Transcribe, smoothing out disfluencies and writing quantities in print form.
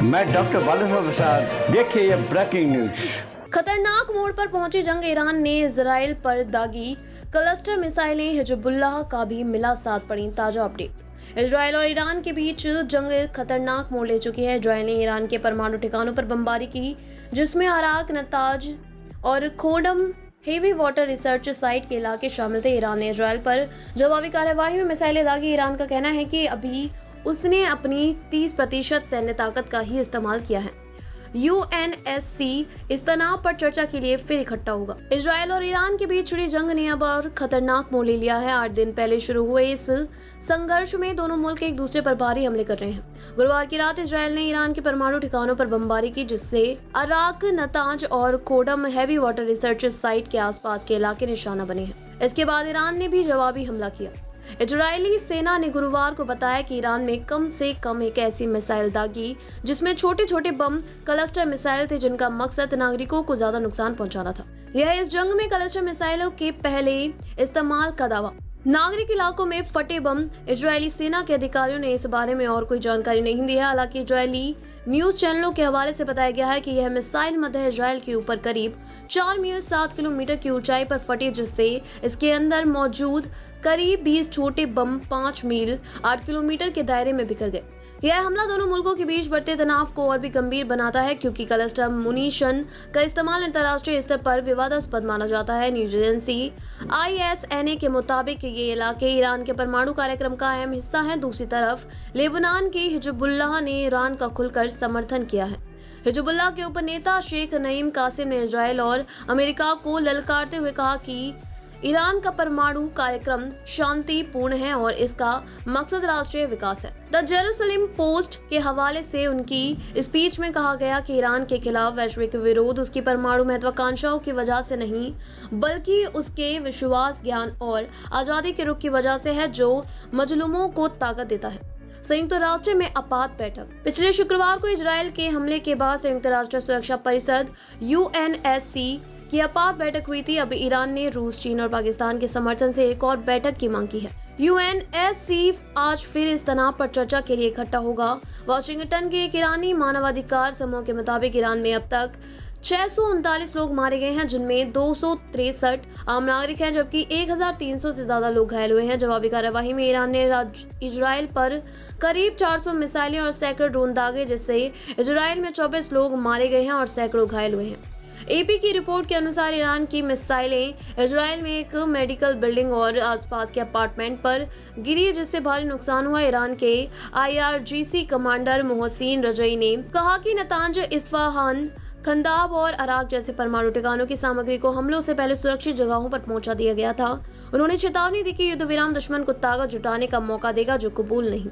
मैं डॉक्टर बालासाहेब प्रसाद। देखिए ये ब्रेकिंग न्यूज। खतरनाक मोड़ पर पहुंची जंग। ईरान ने इजराइल पर दागी क्लस्टर मिसाइलें, हिजबुल्लाह का भी मिला साथ। पड़ी ताजा अपडेट। इजराइल और ईरान के बीच जंग खतरनाक मोड़ ले चुकी है। इजराइल ने ईरान के परमाणु ठिकानों पर बमबारी की, जिसमें अराक, नताज और खोडम हेवी वाटर रिसर्च साइट के इलाके शामिल थे। ईरान ने इजराइल पर जवाबी कार्यवाही में मिसाइलें दागी। ईरान का कहना है कि अभी उसने अपनी 30% सैन्य ताकत का ही इस्तेमाल किया है। यूएनएससी इस तनाव पर चर्चा के लिए फिर इकट्ठा होगा। इजराइल और ईरान के बीच छिड़ी जंग ने अब और खतरनाक मोड़ ले लिया है। 8 दिन पहले शुरू हुए इस संघर्ष में दोनों मुल्क एक दूसरे पर भारी हमले कर रहे हैं। गुरुवार की रात इजराइल ने ईरान के परमाणु ठिकानों पर बमबारी की, जिससे अराक, नताज और खोडम हेवी वाटर रिसर्च साइट के आसपास के इलाके निशाना बने हैं। इसके बाद ईरान ने भी जवाबी हमला किया। इजरायली सेना ने गुरुवार को बताया कि ईरान में कम से कम एक ऐसी मिसाइल दागी जिसमें छोटे छोटे बम क्लस्टर मिसाइल थे, जिनका मकसद नागरिकों को ज्यादा नुकसान पहुंचाना था। यह इस जंग में क्लस्टर मिसाइलों के पहले इस्तेमाल का दावा। नागरिक इलाकों में फटे बम। इजरायली सेना के अधिकारियों ने इस बारे में और कोई जानकारी नहीं दी है। हालांकि इजरायली न्यूज चैनलों के हवाले से बताया गया है कि यह मिसाइल मध्य इजराइल के ऊपर करीब 4 मील 7 किलोमीटर की ऊंचाई पर फटी, जिससे इसके अंदर मौजूद करीब 20 छोटे बम 5 मील 8 किलोमीटर के दायरे में बिखर गए। यह हमला दोनों मुल्कों के बीच बढ़ते तनाव को और भी गंभीर बनाता है, क्योंकि क्लस्टर मुनीशन का इस्तेमाल अंतर्राष्ट्रीय स्तर पर विवादास्पद माना जाता है। न्यूज एजेंसी ISNA के मुताबिक ये इलाके ईरान के परमाणु कार्यक्रम का अहम हिस्सा है। दूसरी तरफ लेबनान की हिजबुल्लाह ने ईरान का खुलकर समर्थन किया है। हिजबुल्लाह के उप नेता शेख नईम कासिम ने इजराइल और अमेरिका को ललकारते हुए कहा कि ईरान का परमाणु कार्यक्रम शांतिपूर्ण है और इसका मकसद राष्ट्रीय विकास है। द जेरूसलम पोस्ट के हवाले से उनकी स्पीच में कहा गया कि ईरान के खिलाफ वैश्विक विरोध उसकी परमाणु महत्वाकांक्षाओं की वजह से नहीं, बल्कि उसके विश्वास, ज्ञान और आजादी के रुख की वजह से है, जो मजलूमों को ताकत देता है। संयुक्त राष्ट्र में आपात बैठक। पिछले शुक्रवार को इजराइल के हमले के बाद संयुक्त राष्ट्र सुरक्षा परिषद UNSC की आपात बैठक हुई थी। अब ईरान ने रूस, चीन और पाकिस्तान के समर्थन से एक और बैठक की मांग की है। UNSC आज फिर इस तनाव पर चर्चा के लिए इकट्ठा होगा। वाशिंगटन के एक ईरानी मानवाधिकार समूह के मुताबिक ईरान में अब तक 639 लोग मारे गए हैं, जिनमें 263 आम नागरिक हैं, जबकि 1300 से ज्यादा लोग घायल हुए हैं। जवाबी कार्यवाही में ईरान ने इजराइल पर करीब 400 मिसाइलें और सैकड़ों ड्रोन दागे, जिससे इजराइल में 24 लोग मारे गए हैं और सैकड़ों घायल हुए हैं। AP की रिपोर्ट के अनुसार ईरान की मिसाइलें इजराइल में एक मेडिकल बिल्डिंग और आसपास के अपार्टमेंट पर गिरी, जिससे भारी नुकसान हुआ। ईरान के IRGC कमांडर मोहसिन रजई ने कहा कि नतांज, इस्फहान, खंदाब और अराक जैसे परमाणु ठिकानों की सामग्री को हमलों से पहले सुरक्षित जगहों पर पहुंचा दिया गया था। उन्होंने चेतावनी दी कि युद्ध विराम दुश्मन को ताकत जुटाने का मौका देगा, जो कबूल नहीं।